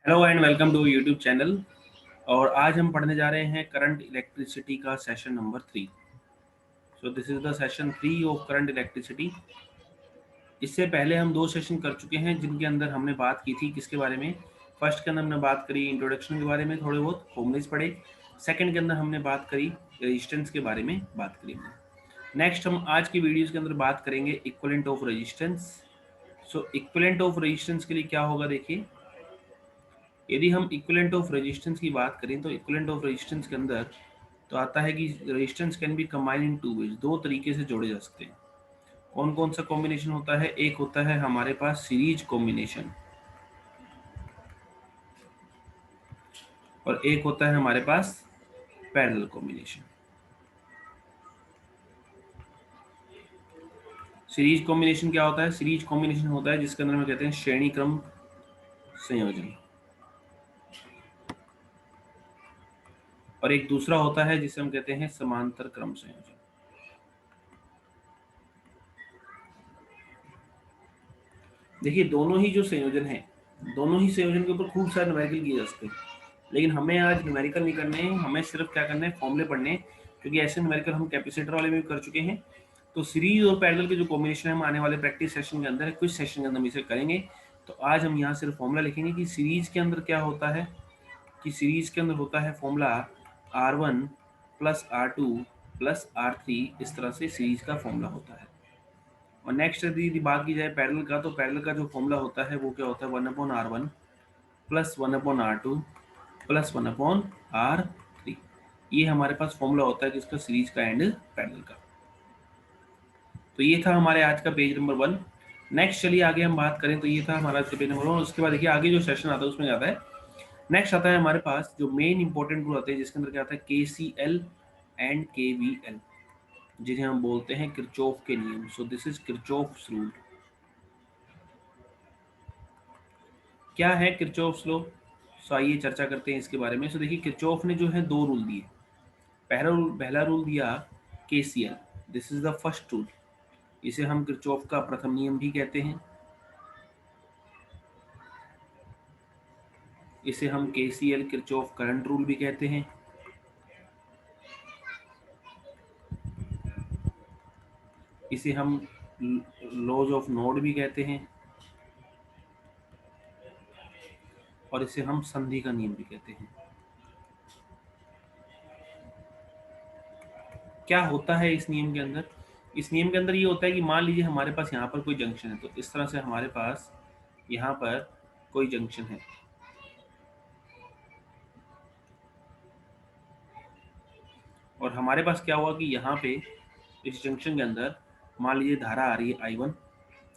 Hello and welcome to YouTube channel. और आज हम पढ़ने जा रहे हैं करंट इलेक्ट्रिसिटी का session number 3। So this is the session 3 of current electricity. इससे पहले हम 2 सेशन कर चुके हैं जिनके अंदर हमने बात की थी किसके बारे में। फर्स्ट के अंदर हमने बात करी इंट्रोडक्शन के बारे में, थोड़े बहुत फॉर्मूलेस पढ़े। सेकंड के अंदर हमने बात करी रेजिस्टेंस के बारे में बात करी हमने। नेक्स्ट हम आज की वीडियोज़ के अंदर बात करेंगे equivalent of resistance. So equivalent of resistance के लिए क्या होगा देखिए, यदि हम इक्विवेलेंट ऑफ रेजिस्टेंस की बात करें तो इक्विवेलेंट ऑफ रेजिस्टेंस के अंदर तो आता है कि resistance can be combine in two ways, दो तरीके से जोड़े जा सकते हैं। कौन कौन सा कॉम्बिनेशन होता है? एक होता है हमारे पास सीरीज कॉम्बिनेशन और एक होता है हमारे पास पैरेलल कॉम्बिनेशन। सीरीज कॉम्बिनेशन क्या होता है? सीरीज कॉम्बिनेशन होता है जिसके अंदर हम कहते हैं श्रेणी क्रम संयोजन, और एक दूसरा होता है जिसे हम कहते हैं समांतर क्रम संयोजन। देखिए दोनों ही जो संयोजन है, दोनों ही संयोजन के ऊपर खूब सारे न्यूमेरिकल किए जा सकते हैं, लेकिन हमें आज न्यूमेरिकल नहीं करने हैं, हमें सिर्फ क्या करना है, फॉर्मूले पढ़ने हैं। क्योंकि ऐसे न्यूमेरिकल हम कैपेसिटर वाले में भी कर चुके हैं। तो सीरीज और पैरेलल के जो कॉम्बिनेशन है हम आने वाले प्रैक्टिस सेशन के अंदर, कुछ सेशन के अंदर हम इसे करेंगे। तो आज हम यहाँ सिर्फ फॉर्मूला लिखेंगे कि सीरीज के अंदर क्या होता है, कि सीरीज के अंदर होता है formula R1 plus R2 plus R3। इस तरह से सीरीज का फॉर्मूला होता है। और नेक्स्ट यदि बात की जाए पैरेलल का, तो पैरेलल का जो फॉर्मूला होता है वो क्या होता है, 1/R1 plus 1/R2 plus 1/R3। ये हमारे पास फॉर्मूला होता है किसका, सीरीज का एंड पैरेलल का। तो ये था हमारे आज का पेज नंबर 1। नेक्स्ट चलिए आगे हम बात करें, तो ये था हमारा आज का पेज नंबर 1। उसके बाद देखिए आगे जो सेशन आता है उसमें आता है, नेक्स्ट आता है हमारे पास जो मेन इंपॉर्टेंट रूल आते हैं जिसके अंदर क्या आता है, KCL एंड KVL, जिन्हें हम बोलते हैं किरचॉफ के नियम। सो दिस इज किरचॉफ्स रूल। क्या है किरचॉफ्स लॉ? सो आइए चर्चा करते हैं इसके बारे में। सो देखिए किरचॉफ ने जो है 2 रूल दिए। पहला रूल दिया KCL, this is the first rule. इसे हम किरचॉफ का प्रथम नियम भी कहते हैं। इसे हम KCL किरचॉफ करंट रूल भी कहते हैं। इसे हम लॉज ऑफ नोड भी कहते हैं, और इसे हम संधि का नियम भी कहते हैं। क्या होता है इस नियम के अंदर? इस नियम के अंदर ये होता है कि मान लीजिए हमारे पास यहाँ पर कोई जंक्शन है, तो इस तरह से हमारे पास यहाँ पर कोई जंक्शन है, और हमारे पास क्या हुआ कि यहाँ पे इस जंक्शन के अंदर मान लीजिए धारा आ रही है I1,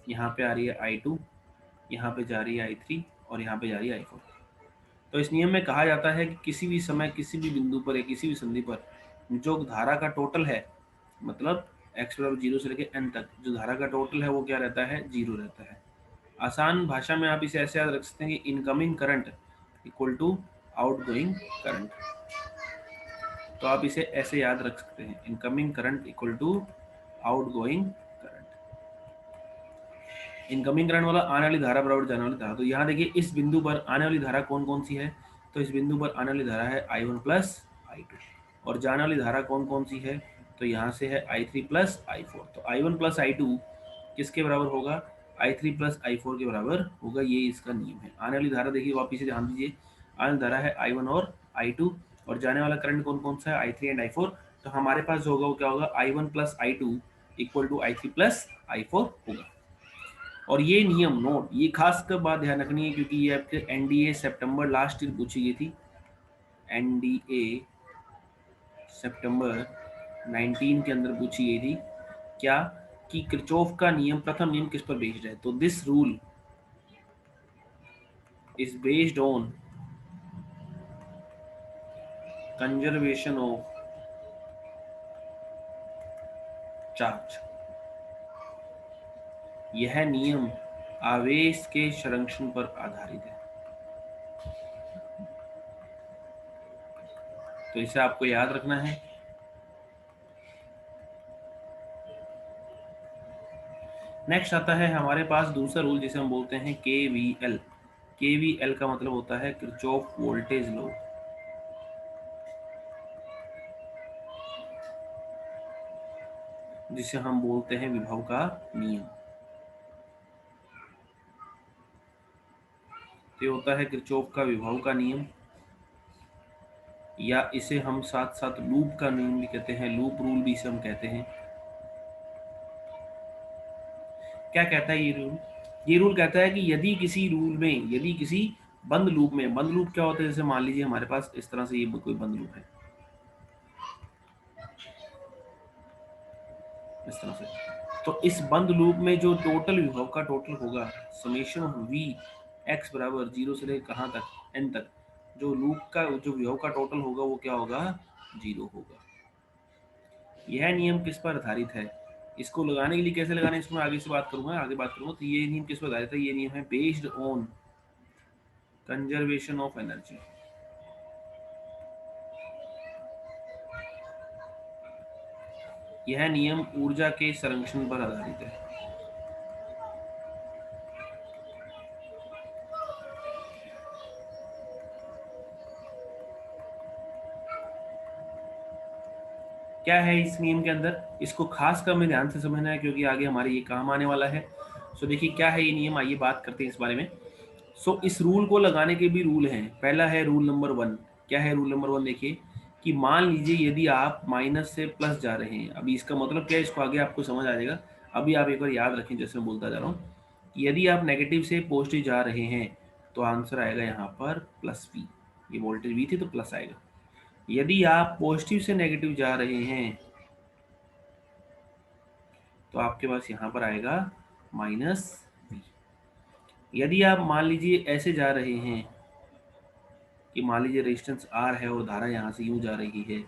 यहाँ पे आ रही है I2, यहाँ पे जा रही है I3 और यहाँ पे जा रही है I4। तो इस नियम में कहा जाता है कि किसी भी समय किसी भी बिंदु पर या किसी भी संधि पर जो धारा का टोटल है, मतलब x बराबर 0 से लेकर n तक जो धारा का टोटल है वो क्या रहता है, 0 रहता है। आसान भाषा में आप इसे ऐसे याद रख सकते हैं कि incoming current equal to outgoing current. तो आप इसे ऐसे याद रख सकते हैं, incoming current equal to outgoing current. Incoming current वाला आने वाली धारा बराबर जाने वाली धारा। तो यहाँ देखिए इस बिंदु पर आने वाली धारा कौन कौन सी है, तो इस बिंदु पर आने वाली धारा है I1 प्लस I2, और जाने वाली धारा कौन कौन सी है, तो यहाँ से है I3 प्लस I4। तो I1 प्लस I2 किसके बराबर होगा, I3 प्लस I4 के बराबर होगा। ये इसका नियम है। आने वाली धारा देखिए वापिस से ध्यान दीजिए, आने वाली धारा है I1 और I2, और जाने वाला करंट कौन कौन सा है, I3 एंड I4। तो हमारे पास जो होगा वो क्या होगा, I1 plus I2 equal to I3 plus I4 होगा। और ये नियम नोट, ये खास कर बात ध्यान रखनी है क्योंकि ये आपके NDA सितंबर लास्ट ईयर पूछी गई थी। NDA सितंबर 19 के अंदर पूछी गई थी क्या, कि किरचॉफ का नियम प्रथम नियम किस पर बेस्ड है। तो this rule is based on conservation of charge. यह नियम आवेश के संरक्षण पर आधारित है। तो इसे आपको याद रखना है। नेक्स्ट आता है हमारे पास दूसरा रूल जिसे हम बोलते हैं KVL। केवीएल का मतलब होता है किरचॉफ वोल्टेज लॉ, जिसे हम बोलते हैं विभव का नियम। तो ये होता है किरचॉफ का विभव का नियम, या इसे हम साथ साथ लूप का नियम भी कहते हैं, लूप रूल भी इसे हम कहते हैं। क्या कहता है ये रूल? ये रूल कहता है कि यदि किसी रूल में, यदि किसी बंद लूप में, बंद लूप क्या होता है, जैसे मान लीजिए हमारे पास इस तरह से ये कोई बंद लूप है, इस तरह से, तो इस बंद लूप में जो टोटल विभव का टोटल होगा, समेशन ऑफ वी एक्स बराबर 0 से लेकर कहाँ तक, एन तक, जो लूप का जो विभव का टोटल होगा वो क्या होगा, 0 होगा। यह नियम किस पर आधारित है? इसको लगाने के लिए कैसे लगाना है, इसको मैं आगे से बात करूंगा, आगे बात करूंगा। तो ये नियम किस पर आधारित है? ये नियम है based on conservation of energy. यह नियम ऊर्जा के संरक्षण पर आधारित है। क्या है इस नियम के अंदर, इसको खास कर हमें ध्यान से समझना है क्योंकि आगे हमारे ये काम आने वाला है। सो देखिए क्या है ये नियम, आइए बात करते हैं इस बारे में। सो इस रूल को लगाने के भी रूल हैं। पहला है रूल नंबर 1। क्या है रूल नंबर 1? देखिए कि मान लीजिए यदि आप माइनस से प्लस जा रहे हैं, अभी इसका मतलब क्या है, इसको आगे आपको समझ आ जाएगा। अभी आप एक बार याद रखें, जैसे मैं बोलता जा रहा हूँ कि यदि आप नेगेटिव से पॉजिटिव जा रहे हैं तो आंसर आएगा यहाँ पर प्लस वी। ये वोल्टेज वी थी तो प्लस आएगा। यदि आप पॉजिटिव से नेगेटिव जा रहे हैं तो आपके पास यहाँ पर आएगा माइनस वी। यदि आप मान लीजिए ऐसे जा रहे हैं कि मान लीजिए रेजिस्टेंस आर है और धारा यहाँ से यूं जा रही है,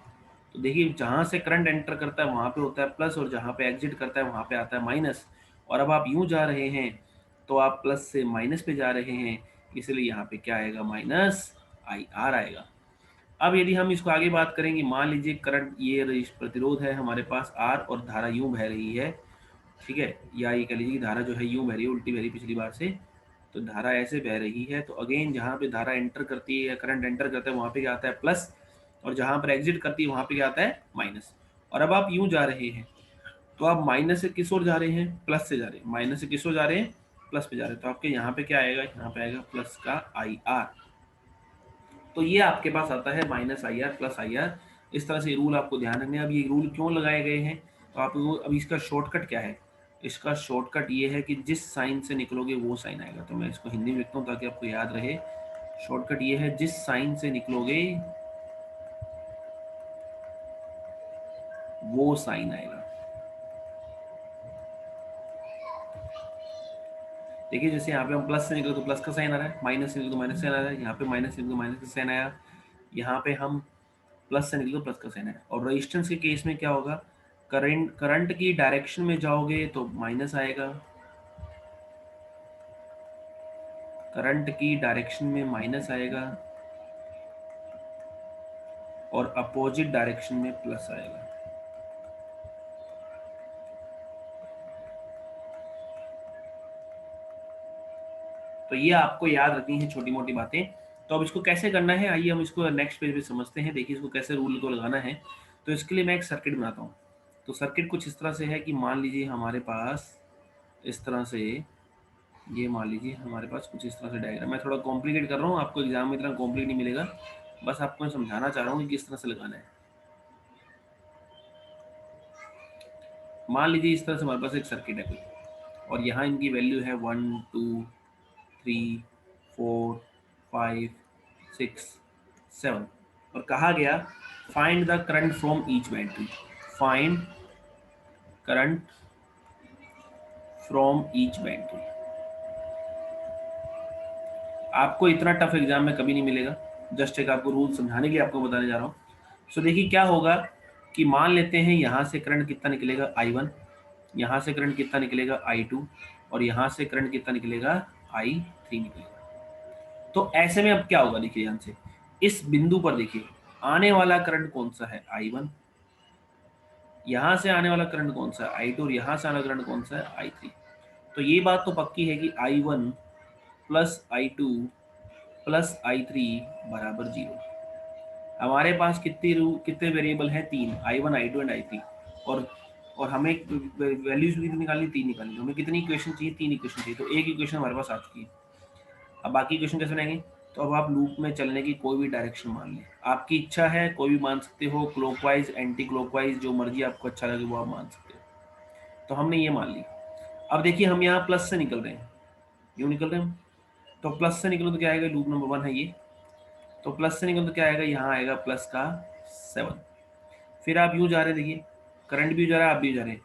तो देखिए जहाँ से करंट एंटर करता है वहाँ पे होता है प्लस, और जहाँ पे एग्जिट करता है वहाँ पे आता है माइनस। और अब आप यूं जा रहे हैं तो आप प्लस से माइनस पे जा रहे हैं, इसलिए यहाँ पे क्या आएगा, माइनस आई आर आएगा। अब यदि हम इसको आगे बात करेंगे, मान लीजिए करंट, ये प्रतिरोध है हमारे पास आर और धारा यूं बह रही है, ठीक है, या ये कह लीजिए धारा जो है यूं बह रही है, उल्टी बह रही पिछली बार से, तो धारा ऐसे बह रही है। तो अगेन जहाँ पे धारा एंटर करती है या करंट एंटर करता है वहाँ पे क्या आता है, प्लस, और जहाँ पर एग्जिट करती है वहाँ पे क्या आता है, माइनस। और अब आप यूं जा रहे हैं तो आप माइनस से किस ओर जा रहे हैं, प्लस से जा रहे हैं, माइनस से किस ओर जा रहे हैं, प्लस पे जा रहे हैं। तो आपके यहाँ पे क्या आएगा, यहाँ पे आएगा प्लस का आई आर। तो ये आपके पास आता है minus I R plus I are. इस तरह से रूल आपको ध्यान रखने हैं। अब ये रूल क्यों लगाए गए हैं, तो आप अब इसका शॉर्टकट क्या है, इसका शॉर्टकट ये है कि जिस साइन से निकलोगे वो साइन आएगा। तो मैं इसको हिंदी में लिखता हूँ ताकि आपको याद रहे। शॉर्टकट ये है, जिस साइन से निकलोगे वो साइन आएगा। देखिए जैसे यहाँ पे हम प्लस से निकले तो प्लस का साइन आ रहा है, माइनस से निकले तो माइनस साइन आ रहा है, यहाँ पे माइनस से निकले तो माइनस का साइन आया, यहाँ पे हम प्लस से निकले तो प्लस का साइन आया। और रेजिस्टेंस के केस में क्या होगा, करंट की डायरेक्शन में जाओगे तो माइनस आएगा, करंट की डायरेक्शन में माइनस आएगा, और अपोजिट डायरेक्शन में प्लस आएगा। तो ये आपको याद रखनी है छोटी मोटी बातें। तो अब इसको कैसे करना है, आइए हम इसको नेक्स्ट पेज पे समझते हैं। देखिए इसको कैसे रूल को लगाना है। तो इसके लिए मैं एक सर्किट बनाता हूँ। तो सर्किट कुछ इस तरह से है कि मान लीजिए हमारे पास इस तरह से, ये मान लीजिए हमारे पास कुछ इस तरह से डायग्राम, मैं थोड़ा कॉम्प्लिकेट कर रहा हूँ, आपको एग्जाम में इतना कॉम्प्लिकेट नहीं मिलेगा, बस आपको मैं समझाना चाह रहा हूँ कि किस तरह से लगाना है। मान लीजिए इस तरह से हमारे पास एक सर्किट है कोई, और यहाँ इनकी वैल्यू है 1 2 3 4 5 6 7, और कहा गया find the current from each battery, find current from each battery. आपको इतना टफ एग्जाम में कभी नहीं मिलेगा, जस्ट एक आपको रूल समझाने के लिए आपको बताने जा रहा हूँ। सो देखिए क्या होगा कि मान लेते हैं यहाँ से करंट कितना निकलेगा, I1, यहाँ से करंट कितना निकलेगा, I2, और यहाँ से करंट कितना निकलेगा, I3 निकलेगा। तो ऐसे में अब क्या होगा, देखिए ध्यान से, इस बिंदु पर देखिए आने वाला करंट कौन सा है, I1, यहाँ से आने वाला करंट कौन सा है, I2, और यहाँ से आने वाला करंट कौन सा है, I3। तो ये बात तो पक्की है कि I1 plus I2 plus I3 बराबर 0। हमारे पास कितने वेरिएबल हैं? 3, I1 I2 एंड I3। और और हमें वैल्यूज भी निकालनी, 3 निकालनी। हमें कितनी इक्वेशन चाहिए? 3 इक्वेशन चाहिए। तो एक इक्वेशन हमारे पास आ चुकी है। अब बाकी इक्वेशन कैसे बनाएंगे? तो अब आप लूप में चलने की कोई भी डायरेक्शन मान लें, आपकी इच्छा है, कोई भी मान सकते हो, क्लॉकवाइज, एंटी क्लॉकवाइज, जो मर्जी आपको अच्छा लगे वो आप मान सकते हो। तो हमने ये मान ली। अब देखिए हम यहाँ प्लस से निकल रहे हैं, यूँ निकल रहे हैं हम। तो प्लस से निकलो तो क्या आएगा? लूप नंबर 1 है ये। तो प्लस से निकलो तो क्या आएगा? यहाँ आएगा प्लस का 7। फिर आप यूँ जा रहे हैं, देखिए करंट भी जा रहा है, आप भी जा रहे हैं।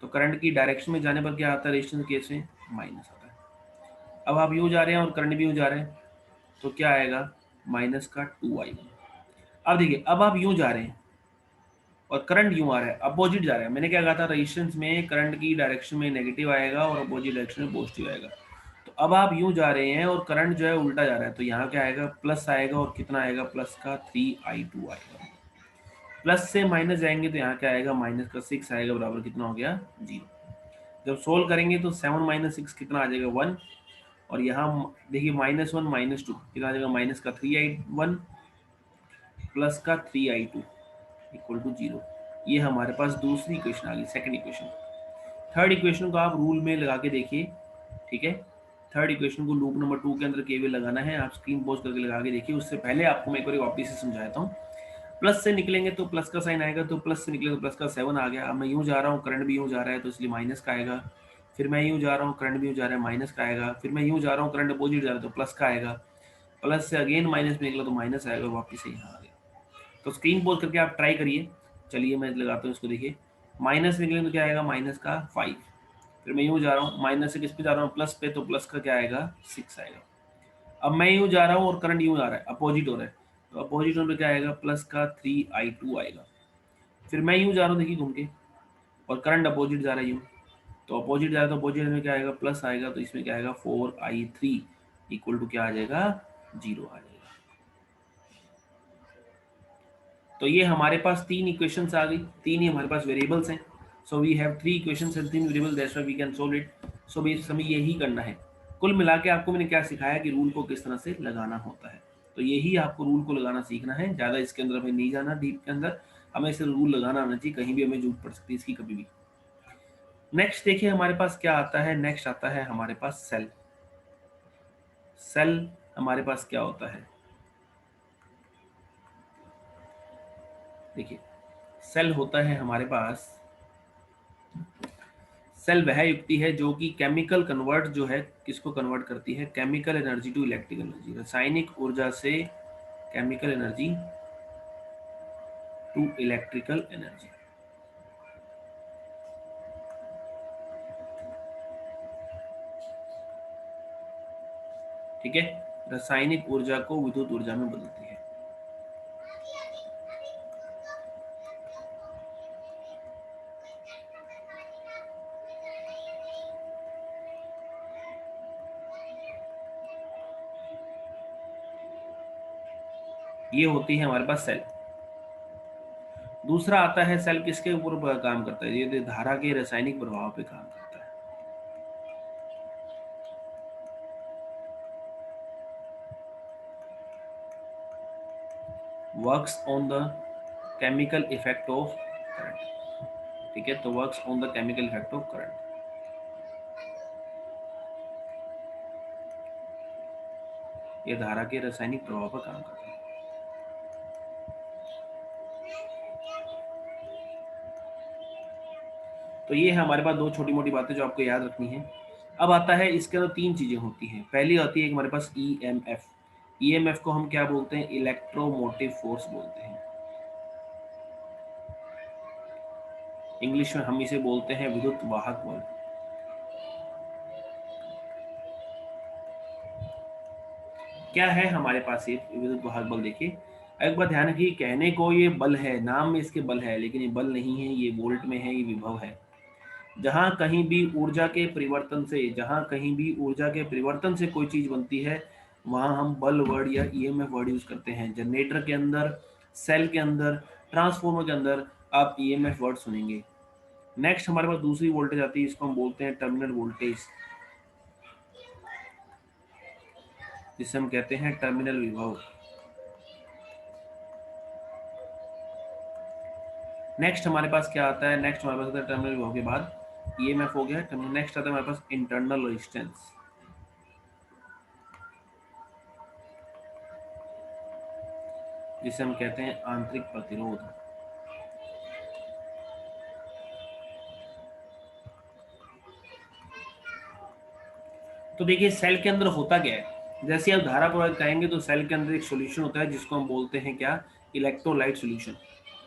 तो करंट की डायरेक्शन में जाने पर क्या आता है? रेजिस्टेंस केस में माइनस आता है। अब आप यूँ जा रहे हैं और करंट भी यूँ जा रहे हैं, तो क्या आएगा? माइनस का 2I1। अब देखिए, अब आप यूँ जा रहे हैं और करंट यूँ आ रहा है, अपोजिट जा रहा है। मैंने क्या कहा था? रेजिस्टेंस में करंट की डायरेक्शन में नेगेटिव आएगा और अपोजिट डायरेक्शन में पॉजिटिव आएगा। तो अब आप यूँ जा रहे हैं और करंट जो है उल्टा जा रहा है, तो यहाँ क्या आएगा? प्लस आएगा। और कितना आएगा? प्लस का 3I2 आएगा। प्लस से माइनस जाएंगे तो यहाँ क्या आएगा? माइनस का 6 आएगा, बराबर कितना हो गया? 0। जब सोल्व करेंगे तो 7 माइनस 6 कितना आ जाएगा? 1। और यहाँ देखिए -1 -2 कितना आ जाएगा? माइनस का 3I1 प्लस का 3I2 इक्वल टू 0। ये हमारे पास दूसरी इक्वेशन आ गई, सेकंड इक्वेशन। थर्ड इक्वेशन को आप रूल में लगा के देखिए, ठीक है। थर्ड इक्वेशन को लूप नंबर 2 के अंदर केवल लगाना है। आप स्क्रीन पॉज करके लगा के देखिए। उससे पहले आपको मैं एक बार वापस से समझाता हूँ। प्लस से निकलेंगे तो प्लस का साइन आएगा, तो प्लस से निकले तो प्लस का 7 आ गया। अब मैं यूँ जा रहा हूँ, करंट भी यूँ जा रहा है, तो इसलिए माइनस का आएगा। फिर मैं यूँ जा रहा हूँ, करंट भी यूँ जा रहा है, माइनस का आएगा। फिर मैं यूँ जा रहा हूँ, करंट अपोजिट जा रहा है, तो प्लस का आएगा। प्लस से अगेन माइनस में निकला तो माइनस आएगा, वापस से यहाँ आ गया। तो स्क्रीन पॉज करके आप ट्राई करिए। चलिए मैं लगाता हूँ इसको, देखिए माइनस निकले तो क्या आएगा? माइनस का 5। फिर मैं यूँ जा रहा हूँ, माइनस से किस पे जा रहा हूँ? प्लस पे, तो प्लस का क्या आएगा? 6 आएगा। अब मैं यूँ जा रहा हूँ और करंट यूँ आ रहा है, अपोजिट हो रहा है, तो अपोजिट होने पे क्या आएगा? प्लस का 3I2 आएगा। फिर मैं यूँ जा रहा हूँ, देखिए घूम के, और करंट अपोजिट जा रहा है यूँ, तो अपोजिट जा रहा है, तो अपोजिट में क्या आएगा? प्लस आएगा। तो इसमें क्या आएगा? 4I3 इक्वल टू क्या आ जाएगा? 0 आ जाएगा। तो ये हमारे पास 3 इक्वेशंस आ गई, 3 ही हमारे पास वेरिएबल्स हैं। So we have 3 equations and 3 variable, that's why we can solve it. So basic हमें यही करना है। कुल मिला के आपको मैंने क्या सिखाया कि रूल को किस तरह से लगाना होता है। तो यही आपको रूल को लगाना सीखना है, ज़्यादा इसके अंदर हमें नहीं जाना डीप के अंदर। हमें सिर्फ रूल लगाना आना चाहिए, कहीं भी हमें जरूरत पड़ सकती है इसकी कभी भी। नेक्स्ट देखिए हमारे पास क्या आता है? नेक्स्ट आता है हमारे पास सेल। सेल हमारे पास क्या होता है? देखिए सेल होता है हमारे पास, सेल वह युक्ति है जो कि केमिकल कन्वर्ट जो है, किसको कन्वर्ट करती है? Chemical energy to electrical energy, रासायनिक ऊर्जा से chemical energy to electrical energy. ठीक है, रासायनिक ऊर्जा को विद्युत ऊर्जा में बदलती है। ये होती है हमारे पास सेल। दूसरा आता है सेल किसके ऊपर काम करता है? ये धारा के रासायनिक प्रभाव पे काम करता है। Works on the chemical effect of current. ठीक है, तो works on the chemical effect of current. ये धारा के रासायनिक प्रभाव पर काम करता है। तो ये है हमारे पास दो छोटी मोटी बातें जो आपको याद रखनी है। अब आता है इसके अंदर 3 चीजें होती हैं। पहली आती है हमारे पास ईएमएफ। ईएमएफ को हम क्या बोलते हैं? इलेक्ट्रोमोटिव फोर्स बोलते हैं। इंग्लिश में हम इसे बोलते हैं विद्युत वाहक बल। क्या है हमारे पास ये विद्युत वाहक बल? देखिए एक बात ध्यान रखिए, कहने को ये बल है, नाम में इसके बल है, लेकिन ये बल नहीं है, ये वोल्ट में है, ये विभव है। जहां कहीं भी ऊर्जा के परिवर्तन से, जहां कहीं भी ऊर्जा के परिवर्तन से कोई चीज बनती है, वहां हम बल वर्ड या ईएमएफ वर्ड यूज करते हैं। जनरेटर के अंदर, सेल के अंदर, ट्रांसफार्मर के अंदर आप ईएमएफ वर्ड सुनेंगे। नेक्स्ट हमारे पास दूसरी वोल्टेज आती है, इसको हम बोलते हैं टर्मिनल वोल्टेज। जिसे हम कहते हैं टर्मिनल विभव। नेक्स्ट हमारे पास क्या आता है, नेक्स्ट हमारे पास आता है टर्मिनल विभव के बाद ईएमएफ हो गया, नेक्स्ट आता है हमारे पास इंटरनल रेजिस्टेंस। जिसे हम कहते हैं आंतरिक प्रतिरोध। तो देखिए सेल के अंदर होता क्या है, जैसे आप धारा प्रवाहित करेंगे तो सेल के अंदर एक सॉल्यूशन होता है जिसको हम बोलते हैं क्या, इलेक्ट्रोलाइट सॉल्यूशन।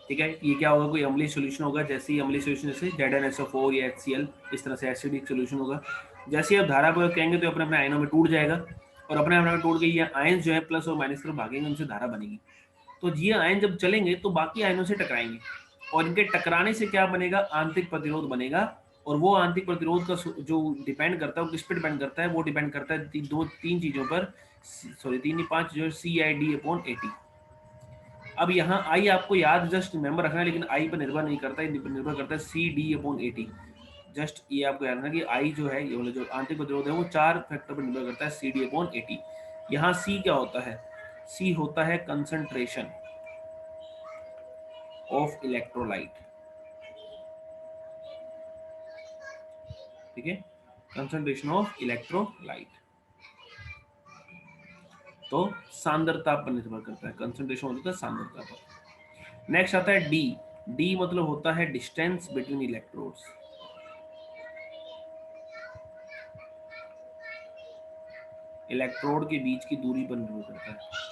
ठीक है, ये क्या होगा, कोई अम्लीय सॉल्यूशन होगा, जैसे ही अम्लीय सॉल्यूशन जैसे ZnSO4 या HCl, इस तरह से एसिडिक सॉल्यूशन होगा। जैसे ही आप धारा प्रवाहित करेंगे तो अपने अपने आयनों में टूट जाएगा, और अपने अपने में टूट के ये आयन जो है प्लस और माइनस तरफ भागेंगे, उनसे धारा बनेगी। तो ये आयन जब चलेंगे तो बाकी आयनों से टकराएंगे, और इनके टकराने से क्या बनेगा, आंतरिक प्रतिरोध बनेगा। और वो आंतरिक प्रतिरोध का जो डिपेंड करता है वो किस पे डिपेंड करता है, वो डिपेंड करता है तीन चीजों पर, सॉरी तीन नहीं पांच, जो CID/AT। अब यहाँ आई आपको याद जस्ट मेंबर रखना है, लेकिन आई पर निर्भर नहीं करता है, निर्भर करता है CD/AT। जस्ट ये आपको याद रखना कि आई जो है, ये वाला जो आंतरिक प्रतिरोध है वो 4 फैक्टर पर निर्भर करता है, CD/AT। यहाँ C क्या होता है, C होता है कंसंट्रेशन ऑफ इलेक्ट्रोलाइट। ठीक है, कंसंट्रेशन ऑफ इलेक्ट्रोलाइट। तो सांद्रता पर निर्भर करता है, कंसंट्रेशन होता है सांद्रता पर। नेक्स्ट आता है डी। डी मतलब होता है डिस्टेंस बिटवीन इलेक्ट्रोड्स। इलेक्ट्रोड के बीच की दूरी पर निर्भर करता है।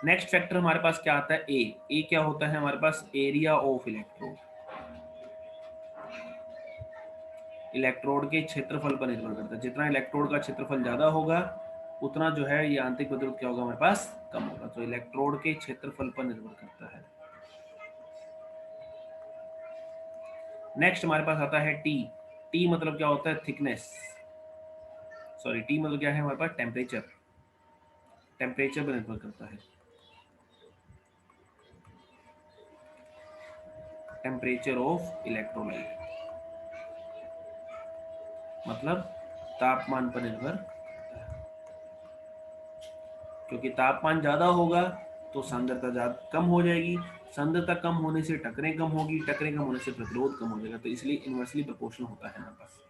नेक्स्ट फैक्टर हमारे पास क्या आता है, ए क्या होता है हमारे पास, एरिया ऑफ इलेक्ट्रोड। इलेक्ट्रोड के क्षेत्रफल पर निर्भर करता है, जितना इलेक्ट्रोड का क्षेत्रफल ज्यादा होगा उतना जो है ये आंतरिक प्रतिरोध क्या होगा हमारे पास, कम होगा। तो इलेक्ट्रोड के क्षेत्रफल पर निर्भर करता है। नेक्स्ट हमारे पास आता है टी। टी मतलब क्या होता है, थिकनेस, सॉरी टी मतलब क्या है हमारे पास, टेम्परेचर। टेम्परेचर पर निर्भर करता है, टेम्परेचर ऑफ इलेक्ट्रोलाइट, मतलब तापमान पर निर्भर करता है। क्योंकि तापमान ज्यादा होगा तो सांद्रता ज्यादा कम हो जाएगी, सांद्रता कम होने से टकरें कम होगी, टकरें कम होने से प्रतिरोध कम हो जाएगा। तो इसलिए इनवर्सली प्रोपोर्शनल होता है हमारे पास।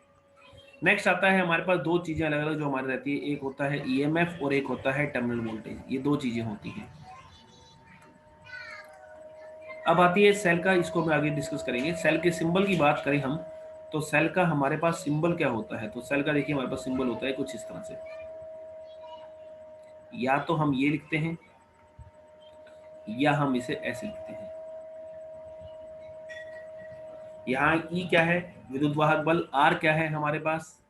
नेक्स्ट आता है हमारे पास दो चीजें अलग अलग जो हमारे रहती है, एक होता है ईएमएफ और एक होता है टर्मिनल वोल्टेज। ये दो चीजें होती हैं। अब आती है सेल का, इसको हम आगे डिस्कस करेंगे। सेल के सिंबल की बात करें हम, तो सेल का हमारे पास सिंबल क्या होता है, तो सेल का देखिए हमारे पास सिंबल होता है कुछ इस तरह से। या तो हम ये लिखते हैं या हम इसे ऐसे लिखते हैं। यहाँ ई क्या है, विद्युत वाहक बल। आर क्या है हमारे पास,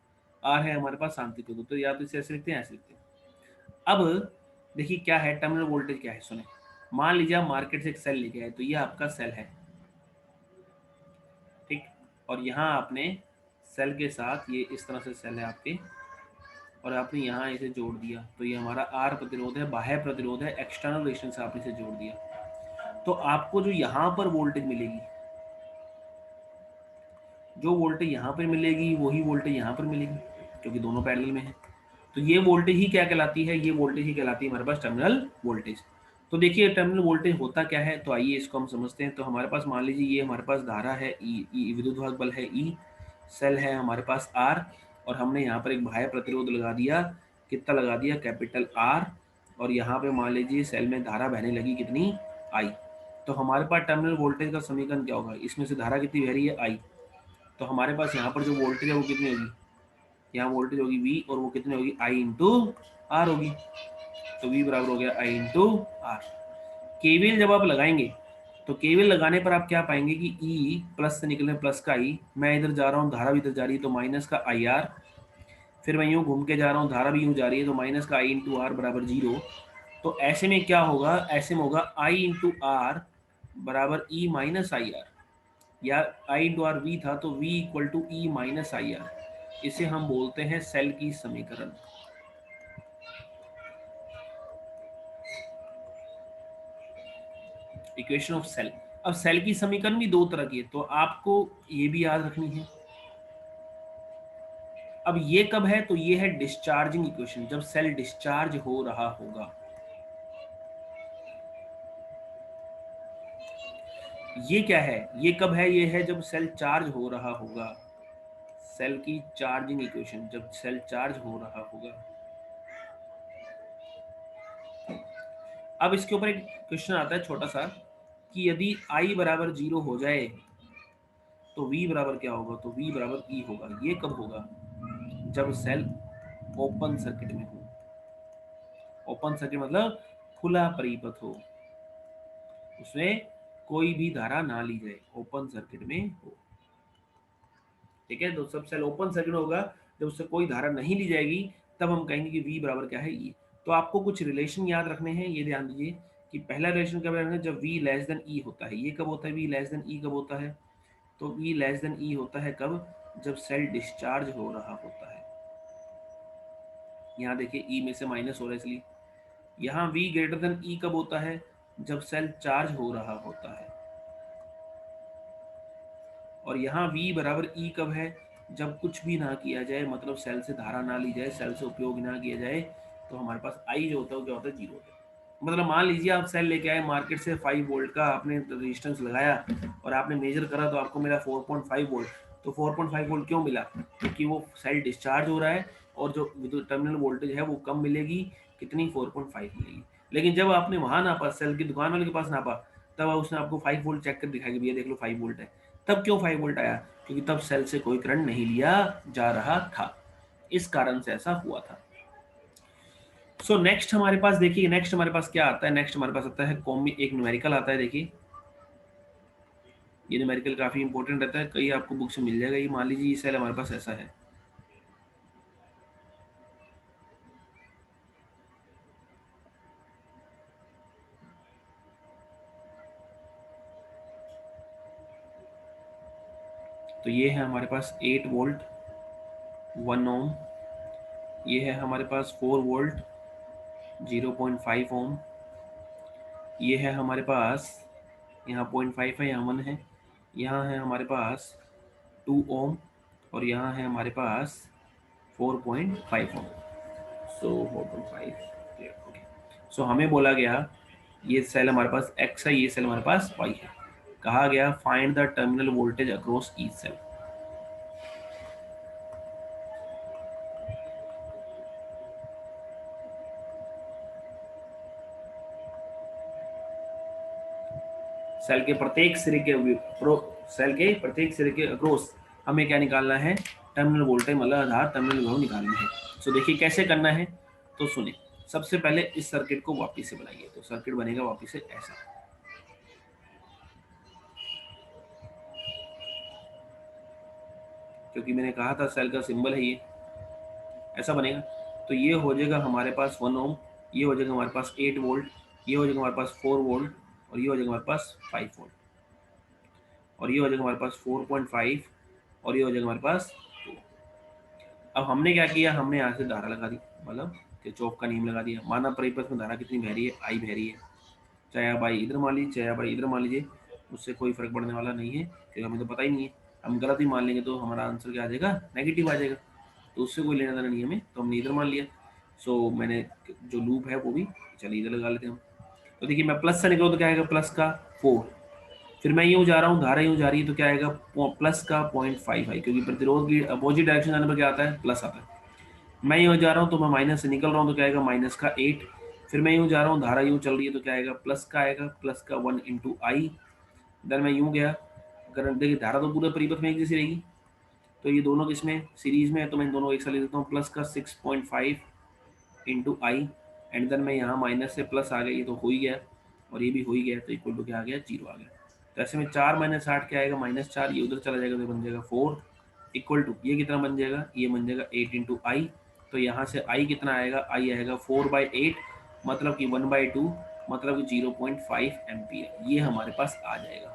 आर है हमारे पास आंतरिक विद्युत। तो या तो इसे ऐसे लिखते हैं, ऐसे लिखते हैं। अब देखिए क्या है, टर्मिनल वोल्टेज क्या है, सुने। मान लीजिए आप मार्केट से एक सेल लेके आए, तो ये आपका सेल है, ठीक। और यहाँ आपने सेल के साथ, ये इस तरह से सेल है आपके, और आपने यहाँ इसे जोड़ दिया, तो ये हमारा आर प्रतिरोध है, बाह्य प्रतिरोध है, एक्सटर्नल रेजिस्टेंस से आपने इसे जोड़ दिया। तो आपको जो यहाँ पर वोल्टेज मिलेगी, जो वोल्टेज यहाँ पर मिलेगी वही वोल्टेज यहाँ पर मिलेगी, क्योंकि दोनों पैरेलल में है। तो ये वोल्टेज ही क्या कहलाती है, ये वोल्टेज ही कहलाती है हमारे पास टर्मिनल वोल्टेज। तो देखिए टर्मिनल वोल्टेज होता क्या है, तो आइए इसको हम समझते हैं। तो हमारे पास मान लीजिए ये हमारे पास धारा है ई, विद्युत वाहक बल है ई, सेल है हमारे पास आर, और हमने यहाँ पर एक बाह्य प्रतिरोध लगा दिया, कितना लगा दिया, कैपिटल आर। और यहाँ पे मान लीजिए सेल में धारा बहने लगी कितनी, आई। तो हमारे पास टर्मिनल वोल्टेज का समीकरण क्या होगा, इसमें से धारा कितनी बह रही है, आई। तो हमारे पास यहाँ पर जो वोल्टेज है वो कितनी होगी, यहाँ वोल्टेज होगी V, और वो कितनी होगी, I इंटू आर होगी। तो V बराबर हो गया I इंटू आर। केवीएल जब आप लगाएंगे, तो केवीएल लगाने पर आप क्या पाएंगे कि E प्लस से निकलने प्लस का I, मैं इधर जा रहा हूँ, धारा भी इधर जा रही है तो माइनस का IR, फिर मैं यूँ घूम के जा रहा हूँ, धारा भी यूँ जा रही है तो माइनस का I इंटू आर बराबर 0। तो ऐसे में क्या होगा, ऐसे में होगा I इंटू आर बराबर E माइनस IR, या I इंटू आर V था तो V equal to E minus IR। इसे हम बोलते हैं सेल की समीकरण, इक्वेशन ऑफ सेल। अब सेल की समीकरण भी दो तरह की है, तो आपको ये भी याद रखनी है। अब ये कब है, तो ये है डिस्चार्जिंग इक्वेशन, जब सेल डिस्चार्ज हो रहा होगा। ये क्या है, ये कब है, ये है जब सेल चार्ज हो रहा होगा। सेल की चार्जिंग इक्वेशन, जब सेल चार्ज हो रहा होगा। अब इसके ऊपर एक क्वेश्चन आता है छोटा सा, कि यदि I बराबर 0 हो जाए तो V बराबर क्या होगा, तो V बराबर E होगा। ये कब होगा, जब सेल ओपन सर्किट में हो। ओपन सर्किट मतलब खुला परिपथ हो, उसमें कोई भी धारा ना ली जाए, ओपन सर्किट में हो। ठीक है, तो सब सेल ओपन सर्किट होगा, जब उससे कोई धारा नहीं ली जाएगी, तब हम कहेंगे कि V बराबर क्या है, E। तो आपको कुछ रिलेशन याद रखने हैं, ये ध्यान दीजिए कि पहला रिलेशन कब रखना है, जब V लेस देन E होता है। ये कब होता है, V लेस देन E कब होता है, तो V लेस देन E होता है कब, जब सेल डिस्चार्ज हो रहा होता है। यहाँ देखिए E में से माइनस हो रहा है इसलिए। यहाँ V ग्रेटर देन E कब होता है, जब सेल चार्ज हो रहा होता है। और यहाँ V बराबर E कब है, जब कुछ भी ना किया जाए, मतलब सेल से धारा ना ली जाए, सेल से उपयोग ना किया जाए, तो हमारे पास I जो होता है वो क्या होता है, 0 होता है। मतलब मान लीजिए आप सेल लेके आए मार्केट से 5 वोल्ट का, आपने रेजिस्टेंस लगाया और आपने मेजर करा तो आपको मिला 4.5 वोल्ट। तो 4.5 वोल्ट क्यों मिला, क्योंकि वो सेल डिस्चार्ज हो रहा है और जो विद्युत टर्मिनल वोल्टेज है वो कम मिलेगी, कितनी, 4.5 मिलेगी। लेकिन जब आपने वहां नापा, सेल की दुकान वाले के पास नापा, तब उसने आपको 5 वोल्ट चेक कर दिखाया कि भैया देख लो 5 वोल्ट है। तब क्यों 5 वोल्ट आया, क्योंकि तब सेल से कोई करंट नहीं लिया जा रहा था, इस कारण से ऐसा हुआ था। सो नेक्स्ट हमारे पास देखिए, नेक्स्ट हमारे पास क्या आता है, नेक्स्ट हमारे पास आता है एक न्यूमेरिकल आता है। देखिए ये न्यूमेरिकल काफी इंपॉर्टेंट रहता है, कई आपको बुक से मिल जाएगा। ये मान लीजिए ये सेल हमारे पास ऐसा है, तो ये है हमारे पास 8 वोल्ट 1 ओम, ये है हमारे पास 4 वोल्ट 0.5 ओम, ये है हमारे पास, यहाँ 0.5 है, यहाँ 1 है, यहाँ है हमारे पास 2 ओम, और यहाँ है हमारे पास 4.5 ओम। सो 4.5, ओके। सो हमें बोला गया ये सेल हमारे पास X है, ये सेल हमारे पास Y है। कहा गया find the terminal voltage across each cell. Cell के प्रत्येक सिरे के सेल के प्रत्येक सिरे के अक्रॉस हमें क्या निकालना है, टर्मिनल वोल्टेज, मतलब आधार टर्मिनल विभव निकालनी है। सो देखिए कैसे करना है, तो सुनिए। सबसे पहले इस सर्किट को वापस से बनाइए, तो सर्किट बनेगा वापस से ऐसा, क्योंकि मैंने कहा था सेल का सिंबल है ये, ऐसा बनेगा। तो ये हो जाएगा हमारे पास 1 ओम, ये हो जाएगा हमारे पास 8 वोल्ट, ये हो जाएगा हमारे पास 4 वोल्ट, और ये हो जाएगा हमारे पास 5 वोल्ट, और ये हो जाएगा हमारे पास 4.5, और ये हो जाएगा हमारे पास 2। अब हमने क्या किया, हमने यहाँ से धारा लगा दी, मतलब किरचॉफ का नियम लगा दिया। माना परिपथ में धारा कितनी बह रही है, आई बह रही है, चाहे आप आई इधर मान लीजिए, चाहे आप आई इधर मान लीजिए, उससे कोई फर्क पड़ने वाला नहीं है, क्योंकि हमें तो पता ही नहीं है। हम गलत ही मान लेंगे तो हमारा आंसर क्या आ जाएगा, नेगेटिव आ जाएगा, तो उससे कोई लेना देना नहीं हमें, तो हमने इधर मान लिया। सो मैंने जो लूप है वो भी, चलिए इधर लगा लेते हैं हम। तो देखिए मैं प्लस से निकलूँ तो क्या आएगा, प्लस का 4, फिर मैं यूँ जा रहा हूँ, धारा यूँ जा रही है, तो क्या आएगा, प्लस का 0.5 है, क्योंकि प्रतिरोध की अपोजिट डायरेक्शन जाने पर क्या आता है, प्लस आता है। मैं यूँ जा रहा हूँ तो मैं माइनस से निकल रहा हूँ, तो क्या आएगा, माइनस का 8। फिर मैं यूँ जा रहा हूँ, धारा यूँ चल रही है, तो क्या आएगा, प्लस का आएगा, प्लस का 1 इंटू आई। देन मैं यूँ गया, अगर देखिए धारा तो पूरे परिपथ में एक जैसी रहेगी, तो ये दोनों किसमें, सीरीज में है, तो मैं दोनों एक साथ ले देता हूँ, प्लस का 6.5 इंटू आई, एंड देन मैं यहाँ माइनस से प्लस आ गया, ये तो हो ही गया, और ये भी हो ही गया, तो इक्वल टू क्या आ गया, 0 आ गया। तो ऐसे में 4 माइनस 8 क्या आएगा, -4, ये उधर चला जाएगा तो बन जाएगा 4, इक्वल टू ये कितना बन जाएगा, ये बन जाएगा 8 इंटू आई। तो यहाँ से आई कितना आएगा, आई आएगा 4/8, मतलब कि 1/2, मतलब कि 0.5 एम्पियर, ये हमारे पास आ जाएगा।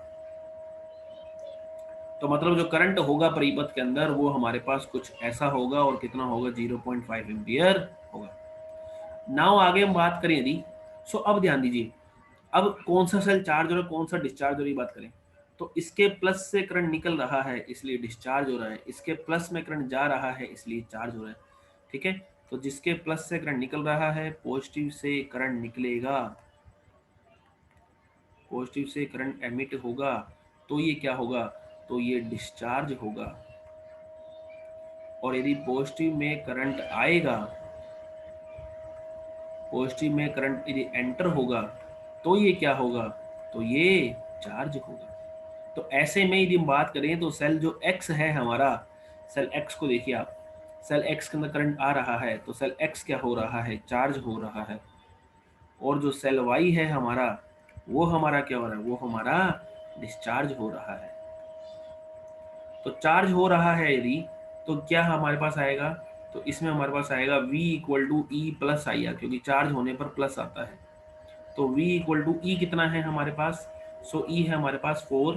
तो मतलब जो करंट होगा परिपथ के अंदर वो हमारे पास कुछ ऐसा होगा, और कितना होगा, 0.5 एम्पियर होगा। नाउ आगे हम बात करें यदि, सो अब ध्यान दीजिए, अब कौन सा सेल चार्ज हो रहा है, कौन सा डिस्चार्ज हो रही बात करें, तो इसके प्लस से करंट निकल रहा है इसलिए डिस्चार्ज हो रहा है, इसके प्लस में करंट जा रहा है इसलिए चार्ज हो रहा है। ठीक है, तो जिसके प्लस से करंट निकल रहा है, पॉजिटिव से करंट निकलेगा, पॉजिटिव से करंट एमिट होगा, तो ये क्या होगा, तो ये डिस्चार्ज होगा। और यदि पॉजिटिव में करंट आएगा, पॉजिटिव में करंट यदि एंटर होगा, तो ये क्या होगा, तो ये चार्ज होगा। तो ऐसे में यदि हम बात करें तो सेल जो एक्स है हमारा, सेल एक्स को देखिए आप, सेल एक्स के अंदर करंट आ रहा है तो सेल एक्स क्या हो रहा है, चार्ज हो रहा है। और जो सेल वाई है हमारा, वो हमारा क्या हो रहा है, वो हमारा डिस्चार्ज हो रहा है। तो चार्ज हो रहा है यदि, तो क्या हमारे पास आएगा, तो इसमें हमारे पास आएगा V equal to E plus I R, क्योंकि चार्ज होने पर प्लस आता है। तो V इक्वल टू ई कितना है हमारे पास, सो ई है हमारे पास 4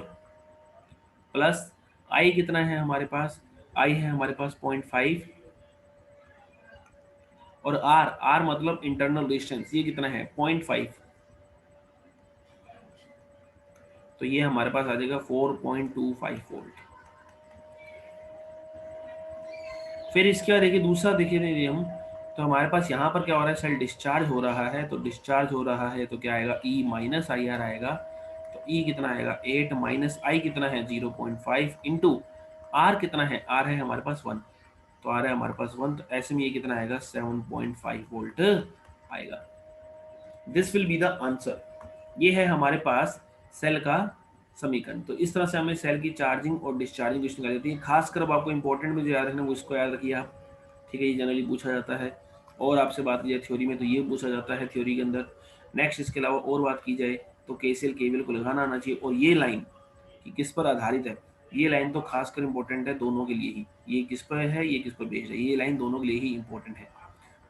प्लस आई कितना है हमारे पास, आई है हमारे पास 0.5, और आर, आर मतलब इंटरनल रेजिस्टेंस, ये कितना है 0.5, तो ये हमारे पास आ जाएगा 4.25 वोल्ट। फिर इसके बाद देखिए दूसरा देखिए नहीं हम, तो हमारे पास यहाँ पर क्या हो रहा है, सेल डिस्चार्ज हो रहा है, तो डिस्चार्ज हो रहा है तो क्या आएगा, ई माइनस आई आर आएगा। तो ई कितना आएगा 8 माइनस आई कितना है 0.5 इंटू आर कितना है, आर है हमारे पास 1, तो आर है हमारे पास 1, तो ऐसे में ये कितना आएगा 7.5 वोल्ट आएगा। This will be the answer. ये है हमारे पास सेल का समीकरण। तो इस तरह से हमें सेल की चार्जिंग और डिस्चार्जिंग क्वेश्चन निकाली जाती है। खासकर अब आपको इंपॉर्टेंट में जो याद रखना वो इसको याद रखिए आप, ठीक है, ये जनरली पूछा जाता है। और आपसे बात की जाए थ्योरी में तो ये पूछा जाता है थ्योरी के अंदर। नेक्स्ट इसके अलावा और बात की जाए तो केसीएल केवीएल को लगाना आना चाहिए। और ये लाइन कि किस पर आधारित है, ये लाइन तो खासकर इंपॉर्टेंट है दोनों के लिए ही, ये किस पर है, ये किस पर बेस्ड है, ये लाइन दोनों के लिए ही इंपॉर्टेंट है,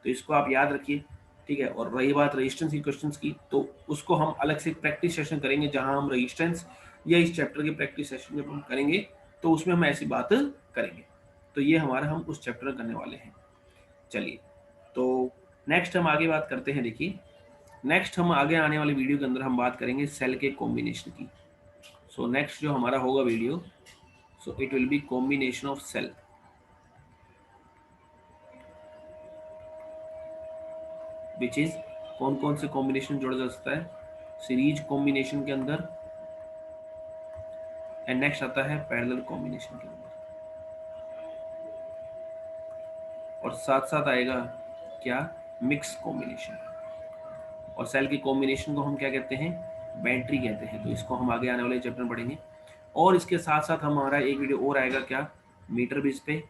तो इसको आप याद रखिए। ठीक है, और रही बात रेजिस्टेंस की क्वेश्चंस की, तो उसको हम अलग से प्रैक्टिस सेशन करेंगे जहां हम रेजिस्टेंस या इस चैप्टर के प्रैक्टिस सेशन जब हम करेंगे तो उसमें हम ऐसी बात करेंगे। तो ये हमारा हम उस चैप्टर करने वाले हैं। चलिए, तो नेक्स्ट हम आगे बात करते हैं। देखिए नेक्स्ट हम आगे आने वाले वीडियो के अंदर हम बात करेंगे सेल के कॉम्बिनेशन की। सो नेक्स्ट जो हमारा होगा video, so it will be combination of cell, which is कौन कौन से कॉम्बिनेशन जोड़ा जा सकता है सीरीज कॉम्बिनेशन के अंदर, एंड नेक्स्ट आता है पैरेलल कॉम्बिनेशन के अंदर, और साथ साथ आएगा क्या, मिक्स कॉम्बिनेशन। और सेल की कॉम्बिनेशन को हम क्या कहते हैं, बैटरी कहते हैं। तो इसको हम आगे आने वाले चैप्टर में पढ़ेंगे। और इसके साथ साथ हमारा एक वीडियो और आएगा क्या, मीटर बेस पे,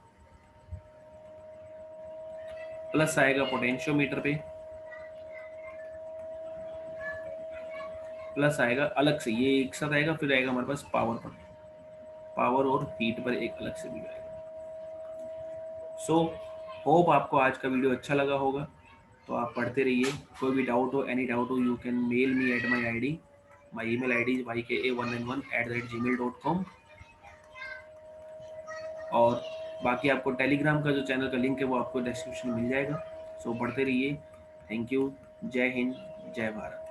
प्लस आएगा पोटेंशियोमीटर पे, प्लस आएगा अलग से, ये एक साथ आएगा, फिर आएगा हमारे पास पावर पर, पावर और हीट पर एक अलग से वीडियो आएगा। सो होप आपको आज का वीडियो अच्छा लगा होगा। तो आप पढ़ते रहिए, कोई भी डाउट हो, एनी डाउट हो, you can mail me at my ID। My email ID is yka191@gmail.com। और बाकी आपको टेलीग्राम का जो चैनल का लिंक है वो आपको डिस्क्रिप्शन में मिल जाएगा। सो पढ़ते रहिए। Thank you. जय हिंद, जय भारत।